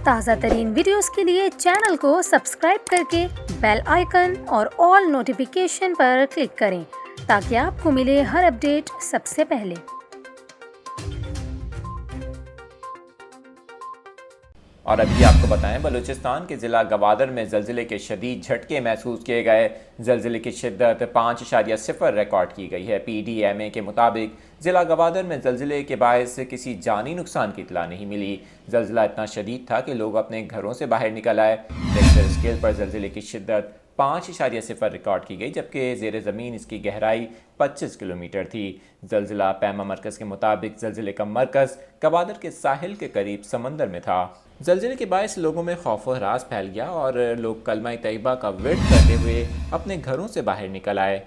ताज़ा तरीन वीडियोस के लिए चैनल को सब्सक्राइब करके बेल आइकन और ऑल नोटिफिकेशन पर क्लिक करें ताकि आपको मिले हर अपडेट सबसे पहले। और अभी आपको बताएं, बलूचिस्तान के ज़िला गवादर में ज़लज़ले के शदीद झटके महसूस किए गए। ज़लज़ले की शिद्दत 5.0 रिकॉर्ड की गई है। PDMA के मुताबिक ज़िला गवादर में ज़लज़ले के बायस किसी जानी नुकसान की इत्तला नहीं मिली। ज़लज़ला इतना शदीद था कि लोग अपने घरों से बाहर निकल आए। रिक्टर स्केल पर ज़लज़ले की शिद्दत 5.0 रिकॉर्ड की गई, जबकि ज़ेर ज़मीन इसकी गहराई 25 किलोमीटर थी। ज़लज़ला पैमा मरकज़ के मुताबिक ज़लज़ले का मरकज़ गवादर के साहिल के करीब समंदर में था। ज़लज़ले के बायस लोगों में खौफ व हरास फैल गया और लोग कलमा तैयबा का विर्द करते हुए अपने घरों से बाहर निकल आए।